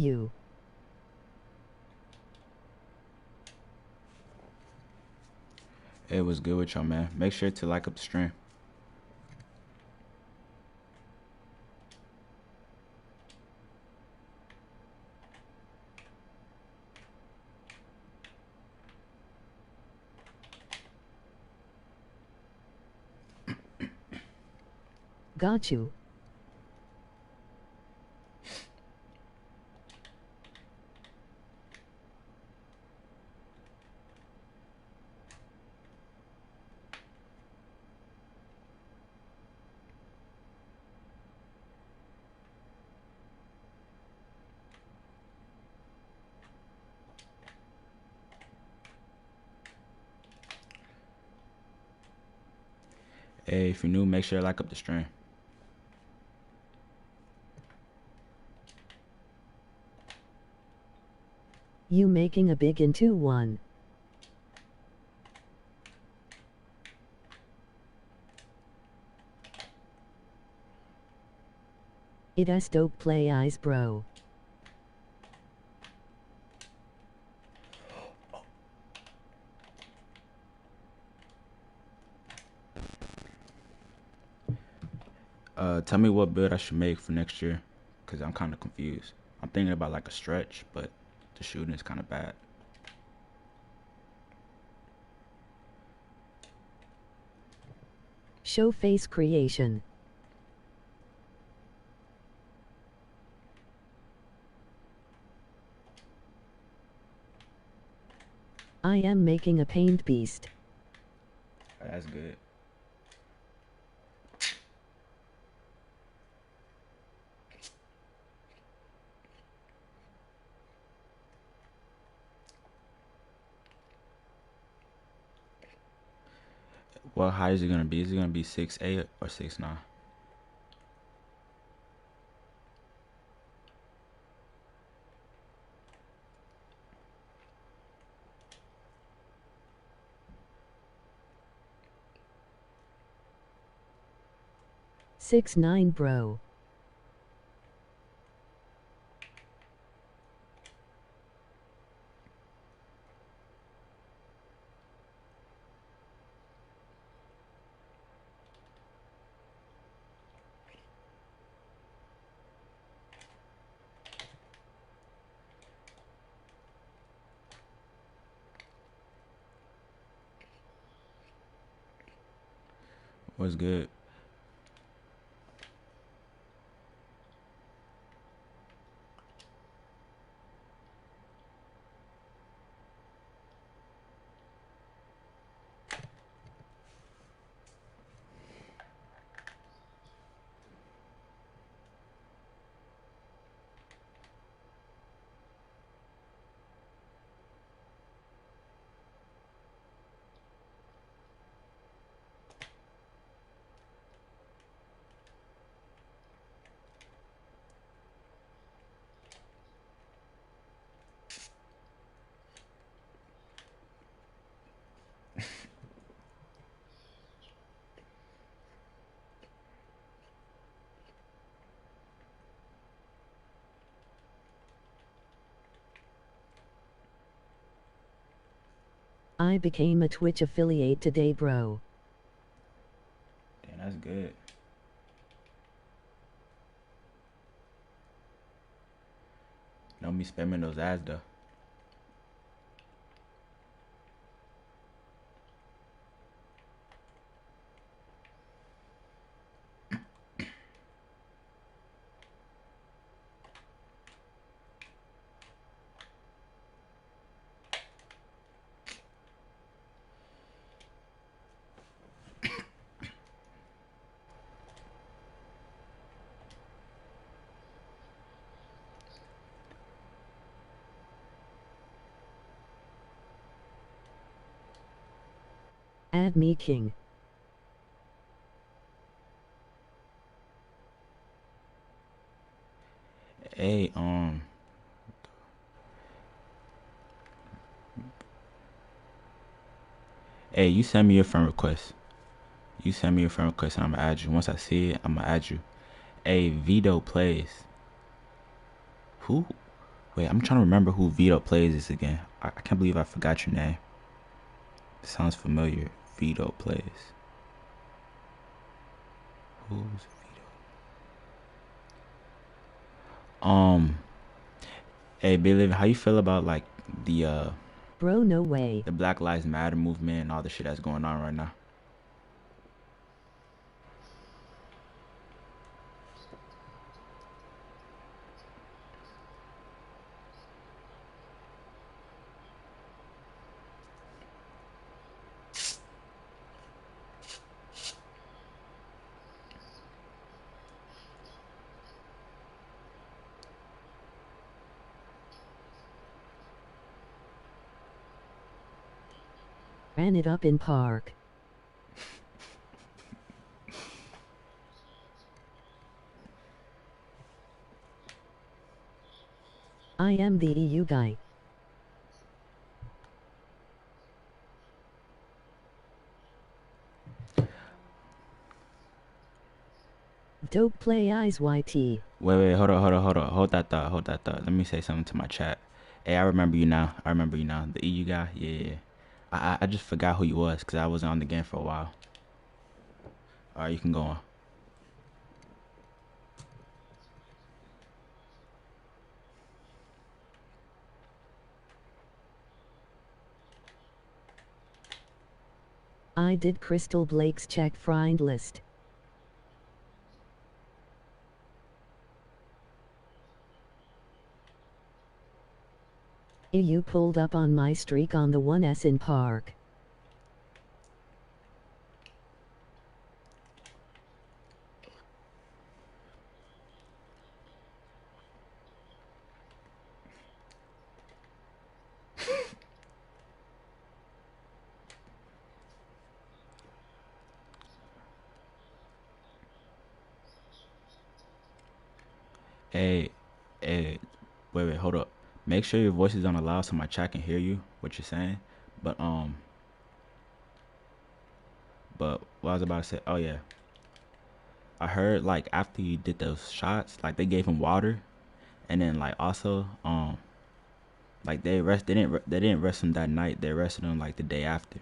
You. It was good with y'all, man. Make sure to like up the stream. Got you. Hey, if you're new, make sure to like up the stream. You making a big into one. It has dope play eyes, bro. Tell me what build I should make for next year, cause I'm kind of confused. I'm thinking about like a stretch, but the shooting is kind of bad. Show face creation. I am making a paint beast. That's good. What height is it gonna be? Is it gonna be 6'8" or 6'9"? Six nine, bro. What's good? I became a Twitch affiliate today, bro. Damn, that's good. Don't be spamming those ads though. Add me, king. Hey, hey, you send me your friend request. You send me your friend request and I'ma add you. Once I see it, I'ma add you. Hey, Vito plays. Who? Wait, I'm trying to remember who Vito plays this again. I can't believe I forgot your name. It sounds familiar. Vito plays. Who's Vito? Um, hey, Billy, how you feel about like the uh Bro, no way. the Black Lives Matter movement and all the shit that's going on right now? Ran it up in park. I am the EU guy. Dope play eyes YT. Wait, hold that thought, hold that thought. Let me say something to my chat. Hey, I remember you now. I remember you now. The EU guy, yeah, yeah. I just forgot who you was because I wasn't on the game for a while. All right, you can go on. I did Crystal Blake's check friend list. You pulled up on my streak on the 1S in park. Hey, hey, wait, hold up. Make sure your voice is on loud so my chat can hear you what you're saying. But but what I was about to say, oh yeah, I heard like after you did those shots, like they gave him water, and then like also like they didn't rest him that night. They rested him like the day after.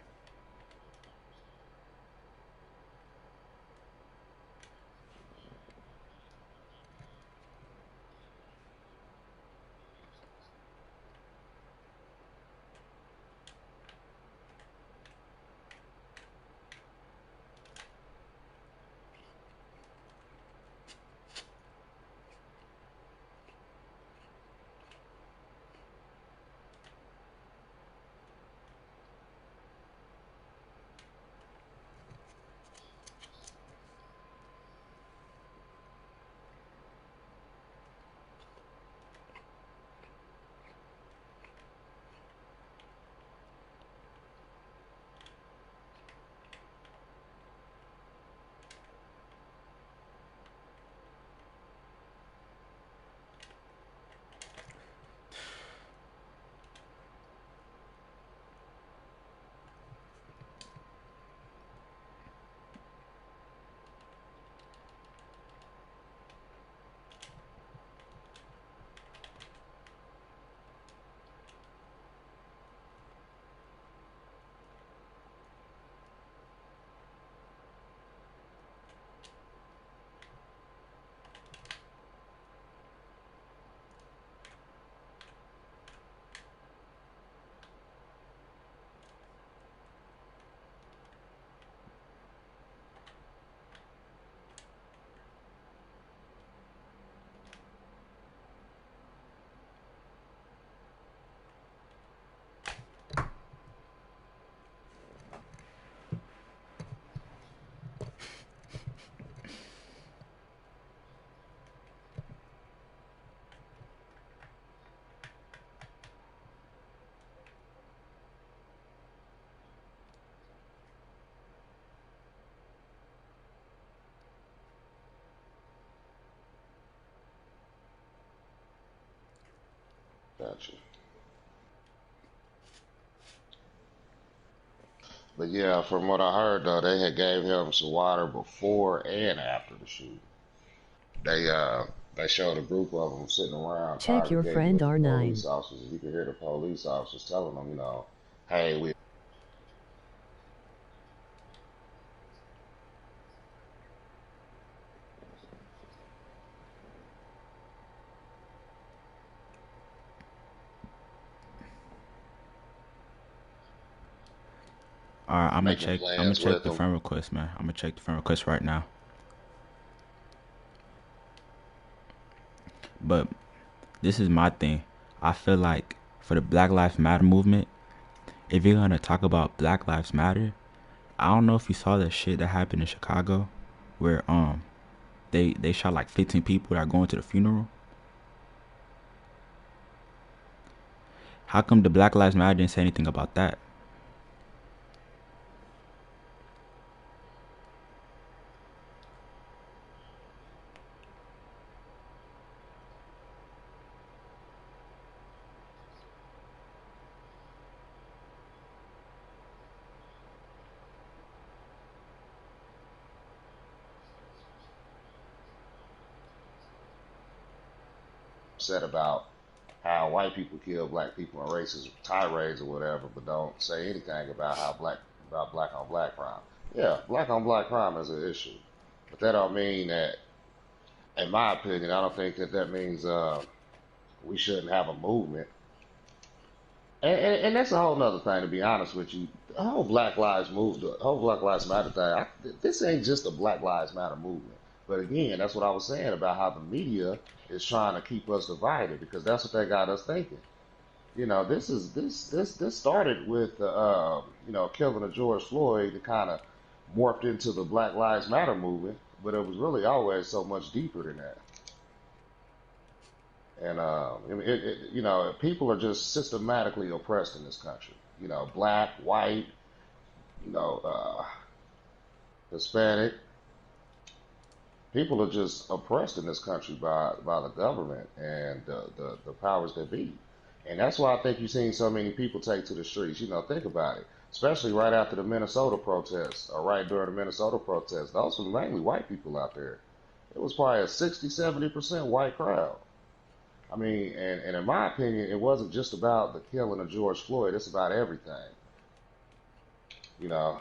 Gotcha. But yeah, from what I heard though, they had gave him some water before and after the shoot. They They showed a group of them sitting around Check your congregating friend with the R9. police officers. And you could hear the police officers telling them, hey, we All right, I'm gonna making check. I'm gonna plans check with the them. friend request, man. I'm gonna check the friend request right now. But this is my thing. I feel like for the Black Lives Matter movement, if you're gonna talk about Black Lives Matter, I don't know if you saw that shit that happened in Chicago, where they shot like 15 people that are going to the funeral. How come the Black Lives Matter didn't say anything about that? Said about how white people kill black people in racist tirades or whatever, but don't say anything about how black on black crime. Yeah, black on black crime is an issue, but that don't mean that. In my opinion, I don't think that that means we shouldn't have a movement. And that's a whole nother thing, to be honest with you. The whole Black Lives Matter thing. This ain't just a Black Lives Matter movement. But again, that's what I was saying about how the media is trying to keep us divided because that's what they got us thinking. This started with killing of George Floyd. It kind of morphed into the Black Lives Matter movement, but it was really always so much deeper than that. And people are just systematically oppressed in this country. Black, white, you know, uh, Hispanic. People are just oppressed in this country by the government and the powers that be. And that's why I think you've seen so many people take to the streets. Think about it. Especially right after the Minnesota protests, or right during the Minnesota protests. Those were mainly white people out there. It was probably a 60, 70% white crowd. I mean, and in my opinion, it wasn't just about the killing of George Floyd. It's about everything. You know,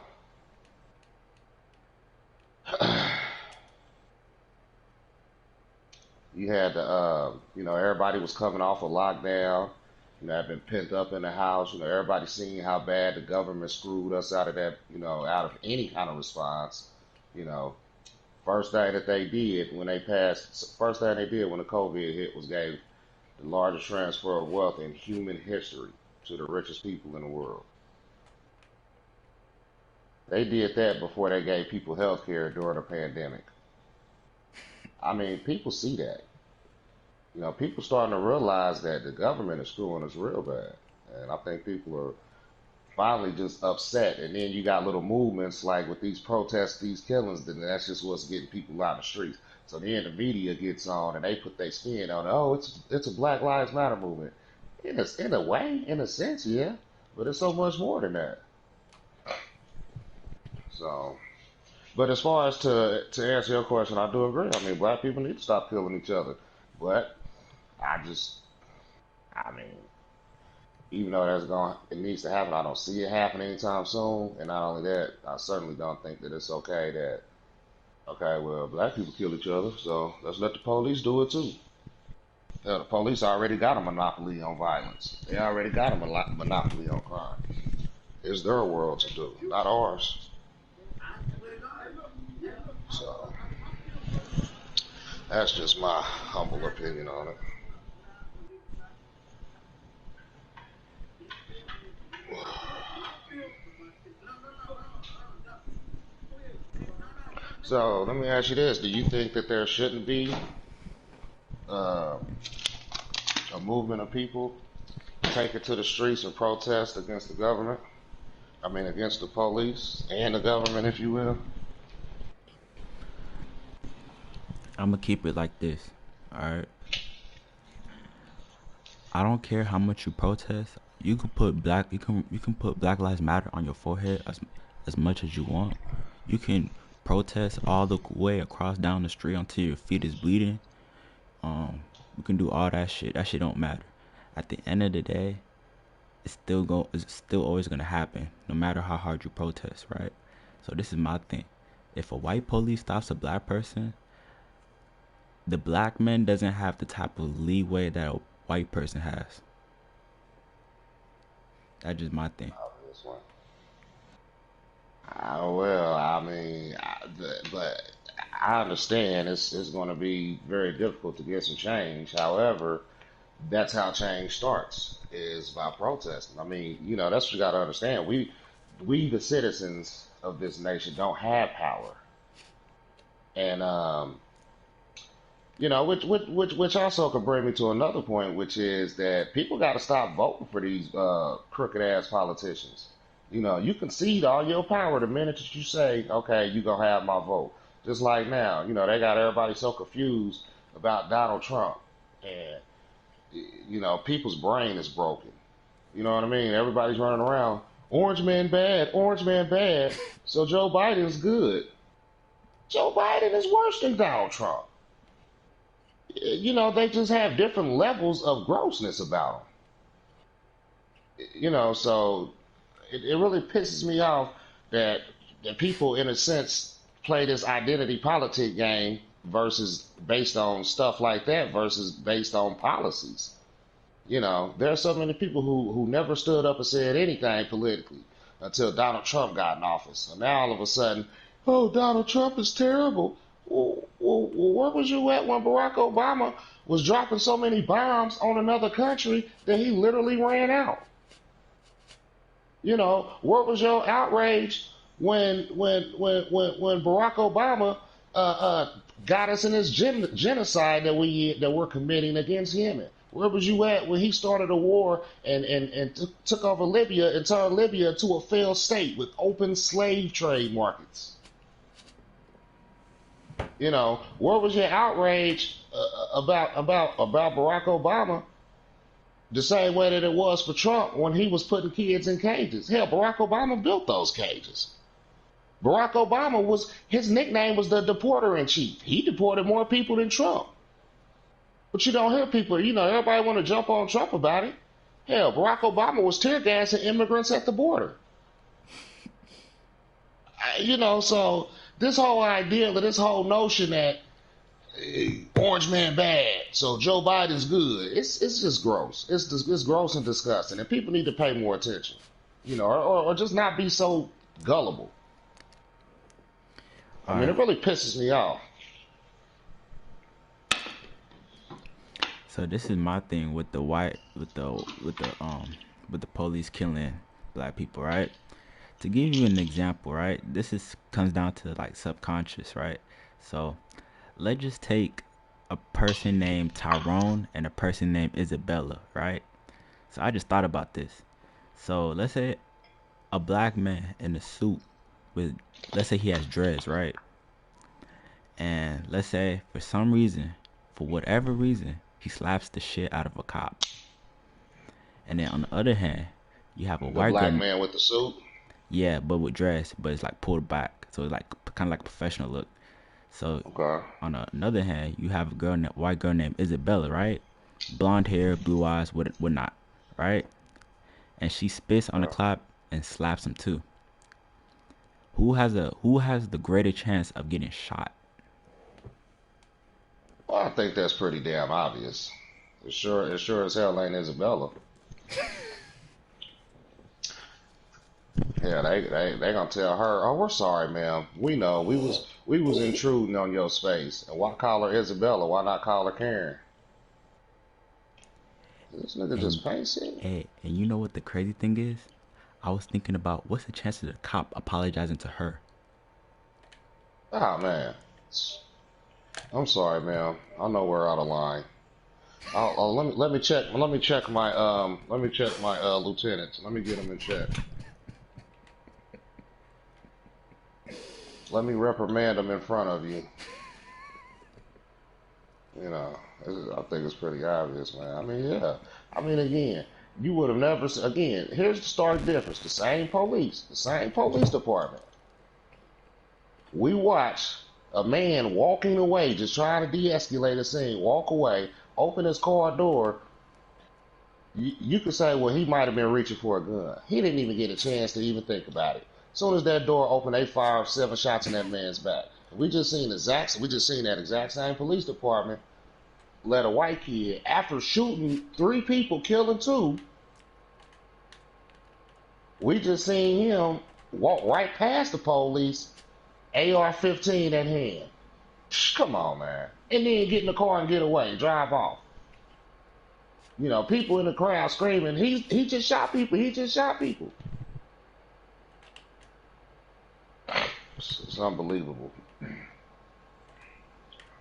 you had everybody was coming off a lockdown. Had been pent up in the house. Everybody seeing how bad the government screwed us out of that. Out of any kind of response. You know, first thing they did when the COVID hit was gave the largest transfer of wealth in human history to the richest people in the world. They did that before they gave people health care during a pandemic. I mean, people see that. People starting to realize that the government is screwing us real bad. And I think people are finally just upset. And then you got little movements like with these protests, these killings, then that's just what's getting people out in the streets. So then the media gets on and they put their spin on it. Oh, it's a Black Lives Matter movement. In a way, in a sense, yeah. But it's so much more than that. So but as far as to answer your question, I do agree. I mean, black people need to stop killing each other. But I just, I mean, even though it needs to happen, I don't see it happening anytime soon. And not only that, I certainly don't think that it's okay that, okay, well, black people kill each other, so let's let the police do it too. Hell, the police already got a monopoly on violence. They already got a monopoly on crime. It's their world to do, not ours. So that's just my humble opinion on it. So let me ask you this: do you think that there shouldn't be uh, a movement of people taking to the streets and protest against the government? I mean, against the police and the government, if you will. I'm gonna keep it like this. All right. I don't care how much you protest. You can put Black Lives Matter on your forehead as much as you want. You can protest all the way across down the street until your feet is bleeding, We can do all that shit. That shit don't matter. At the end of the day, it's still always gonna happen, no matter how hard you protest, right? So this is my thing. If a white police stops a black person, the black man doesn't have the type of leeway that a white person has. That's just my thing. This one. Well, I mean, but I understand it's going to be very difficult to get some change. However, that's how change starts is by protesting. I mean, that's what you got to understand. We the citizens of this nation don't have power, and which also could bring me to another point, which is that people got to stop voting for these crooked ass politicians. You concede all your power the minute that you say, okay, you gonna have my vote. Just like now, they got everybody so confused about Donald Trump, and people's brain is broken. You know what I mean? Everybody's running around, Orange man bad, so Joe Biden's good. Joe Biden is worse than Donald Trump. They just have different levels of grossness about them. So it really pisses me off that people, in a sense, play this identity politic game versus based on stuff like that versus based on policies. There are so many people who never stood up and said anything politically until Donald Trump got in office. And now all of a sudden, oh, Donald Trump is terrible. Well, where was you at when Barack Obama was dropping so many bombs on another country that he literally ran out? Where was your outrage when Barack Obama got us in this genocide that we're committing against Yemen? Where was you at when he started a war and took over Libya and turned Libya into a failed state with open slave trade markets? Where was your outrage about Barack Obama? The same way that it was for Trump when he was putting kids in cages. Hell, Barack Obama built those cages. Barack Obama his nickname was the deporter in chief. He deported more people than Trump. But you don't hear people, everybody want to jump on Trump about it. Hell, Barack Obama was tear gassing immigrants at the border. So this whole idea, this whole notion that Orange man bad, so Joe Biden's good. It's just gross. It's gross and disgusting, and people need to pay more attention, or just not be so gullible. I mean, it really pisses me off. So this is my thing with the police killing black people, right? To give you an example, right? Comes down to like subconscious, right? So let's just take a person named Tyrone and a person named Isabella, right? So I just thought about this. So let's say a black man in a suit with, let's say he has dreads, right? And let's say for whatever reason, he slaps the shit out of a cop. And then on the other hand, you have a The white black girl, man with the suit. yeah, but with dress, but it's like pulled back, so it's like kind of like a professional look. So Okay. on another hand, you have white girl named Isabella, right? Blonde hair, blue eyes, whatnot, right? And she spits on the Okay. cop and slaps him too. Who has the greater chance of getting shot? Well, I think that's pretty damn obvious. It sure as hell ain't Isabella. Yeah, they gonna tell her, "Oh, we're sorry, ma'am. We know we was intruding on your space. And why call her Isabella? Why not call her Karen? This nigga And just pacing. and you know what the crazy thing is? I was thinking about what's the chances of the cop apologizing to her. Ah man, I'm sorry, ma'am. I know we're out of line. Let me check my lieutenant. Let me get him in check. Let me reprimand him in front of you. You know, I think it's pretty obvious, man. I mean, yeah. I mean, again, you would have never. Again, here's the stark difference: the same police department. We watch A man walking away, just trying to de-escalate the scene, walk away, open his car door. You could say, well, he might have been reaching for a gun. He didn't even get a chance to even think about it. As soon as that door opened, they fired 7 shots in that man's back. We just seen that exact same police department let a white kid, after shooting 3 people, killing 2, we just seen him walk right past the police, AR-15 in hand. Come on, man. And then get in the car and get away, drive off. People in the crowd screaming, he just shot people, he just shot people. It's unbelievable.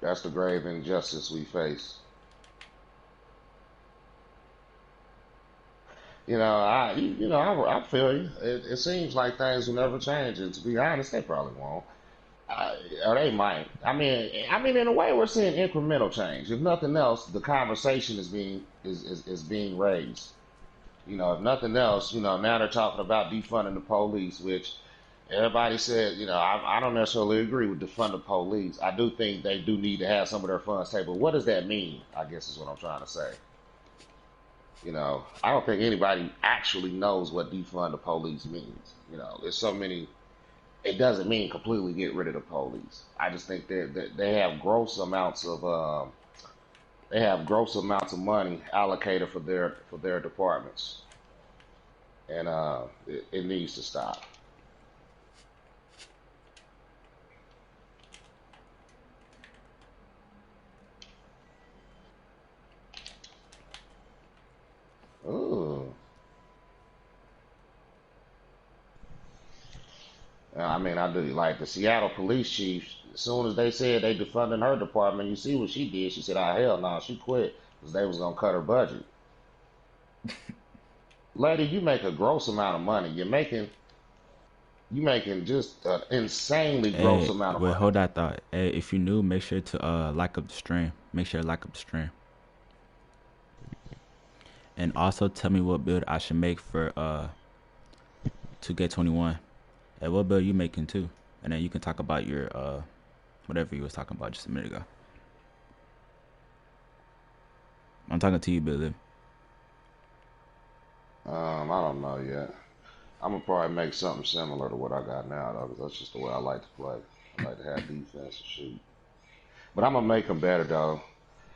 That's the grave injustice we face. I feel you. It seems like things will never change, and to be honest, they probably won't. Or they might. I mean, in a way, we're seeing incremental change. If nothing else, the conversation is being raised. If nothing else, now they're talking about defunding the police, which everybody said. I don't necessarily agree with defund the police. I do think they do need to have some of their funds taken. But what does that mean? I guess is what I'm trying to say. I don't think anybody actually knows what defund the police means. There's so many. It doesn't mean completely get rid of the police. I just think that they have gross amounts of money allocated for their departments, and it needs to stop. Ooh. I do like the Seattle police chief. As soon as they said they defunding her department, you see what she did. She said, "Ah, hell no," she quit because they was gonna cut her budget. Lady, you make a gross amount of money. You making just an insanely gross Hey, amount of wait, money. hold that thought. Hey, if you new, make sure to like up the stream. Make sure to like up the stream. And also tell me what build I should make for 2K21. Hey, what build you making too? And then you can talk about your whatever you was talking about just a minute ago. I'm talking to you, Billy. I don't know yet. I'm gonna probably make something similar to what I got now, though, 'cause that's just the way I like to play. I like to have defense and shoot. But I'm gonna make them better, though.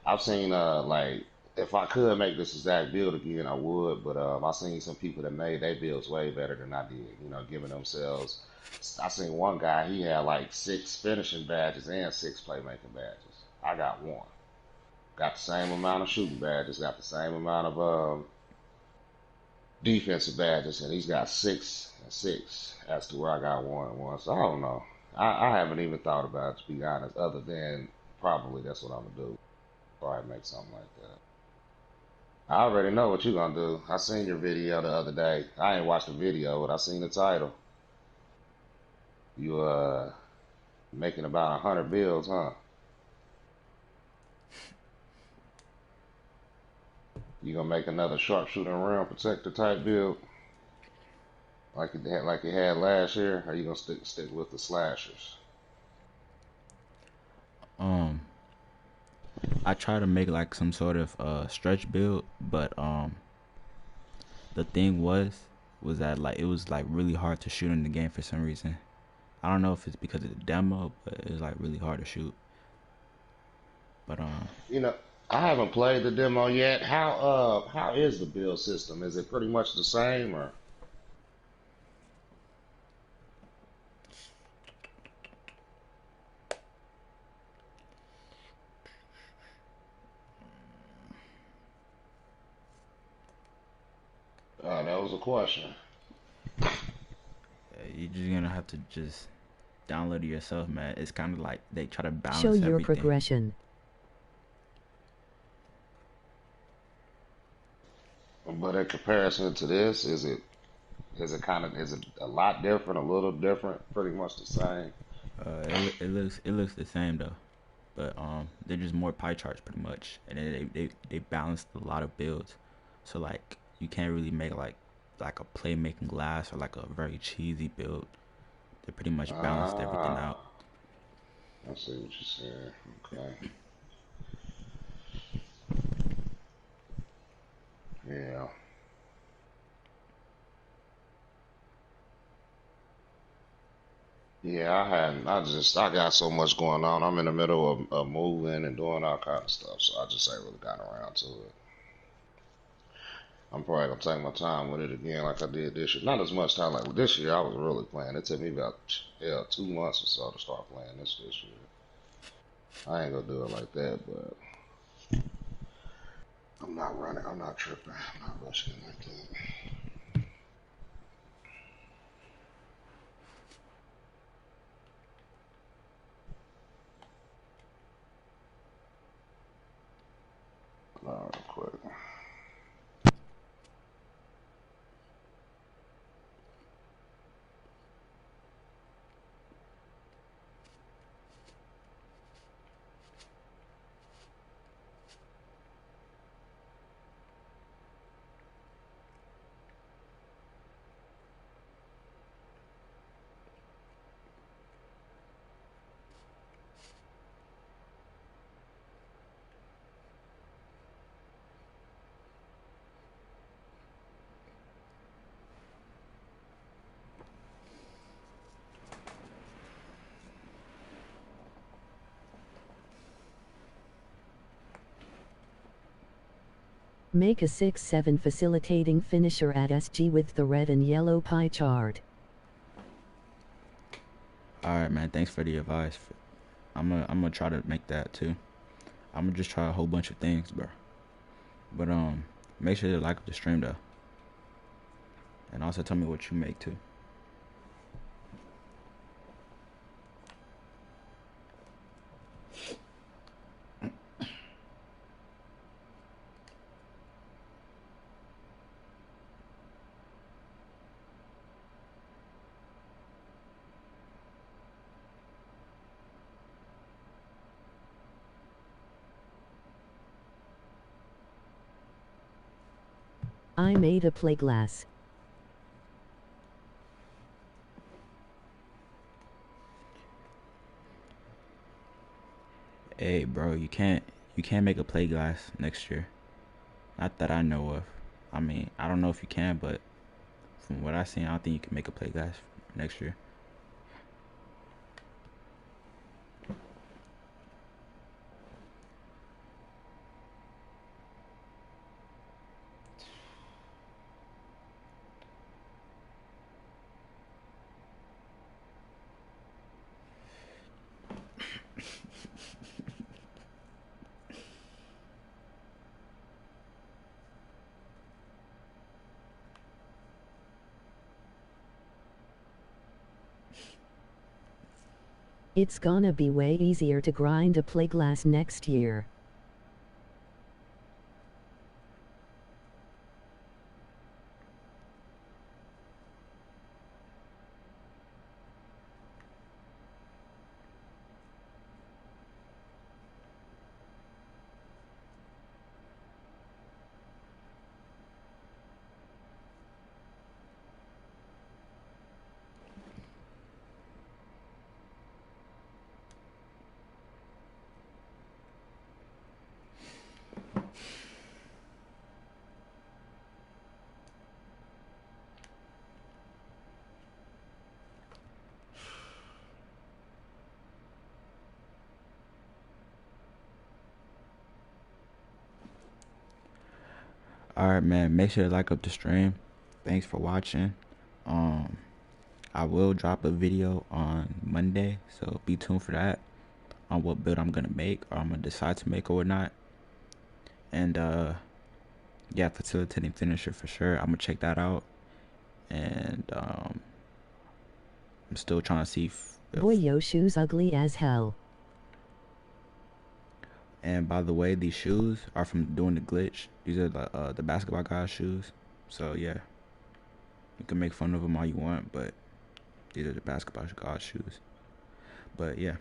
I've seen like if I could make this exact build again, I would. But I seen some people that made their builds way better than I did. Giving themselves. I seen one guy, he had like 6 finishing badges and 6 playmaking badges. I got one. Got the same amount of shooting badges. Got the same amount of defensive badges, and he's got 6 and 6. As to where I got 1 and 1. So I don't know. I haven't even thought about it, to be honest. Other than probably that's what I'm gonna do. Probably make something like that. I already know what you're gonna do. I seen your video the other day. I ain't watched the video, but I seen the title. You making about 100 builds, huh? You gonna make another sharpshooter and rim protector type build like you had last year, or you gonna stick with the slashers? Um, I try to make like some sort of stretch build, but the thing was that like it was like really hard to shoot in the game for some reason. I don't know if it's because of the demo, but it's like really hard to shoot. But You know, I haven't played the demo yet. How is the build system? Is it pretty much the same, or that was a question. you're just gonna have to just download it yourself, man. It's kind of like they try to Show balance your everything. progression. But in comparison to this, is it a lot different, a little different, pretty much the same? It looks the same though, but they're just more pie charts pretty much, and then they balanced a lot of builds, so like you can't really make like a playmaking glass or like a very cheesy build. They pretty much balanced everything out. Ah, I see what you said. Okay. Yeah. Yeah, I got so much going on. I'm in the middle of moving and doing all kind of stuff, so I just ain't really gotten around to it. I'm probably gonna take my time with it again, like I did this year. Not as much time like this year. I was really playing. It took me about 2 months or so to start playing this year. I ain't gonna do it like that, but I'm not running. I'm not tripping. I'm not rushing it like that. All right, quick. Make a 6-7 facilitating finisher at SG with the red and yellow pie chart. All right, man. Thanks for the advice. I'm gonna try to make that too. I'm gonna just try a whole bunch of things, bro. But make sure to like the stream though, and also tell me what you make too. I made a play glass. Hey, bro, you can't make a play glass next year. Not that I know of. I mean, I don't know if you can, but from what I seen, I don't think you can make a play glass next year. It's gonna be way easier to grind a play glass next year. All right, man. Make sure to like up the stream. Thanks for watching. Um, I will drop a video on Monday, so be tuned for that on what build I'm gonna make or I'm gonna decide to make or whatnot. And yeah, facilitating finisher for sure. I'm gonna check that out. And I'm still trying to see Boy, yo shoes ugly as hell. And by the way, these shoes are from doing the glitch. These are the basketball guys' shoes. So yeah, you can make fun of them all you want, but these are the basketball guys' shoes. But yeah.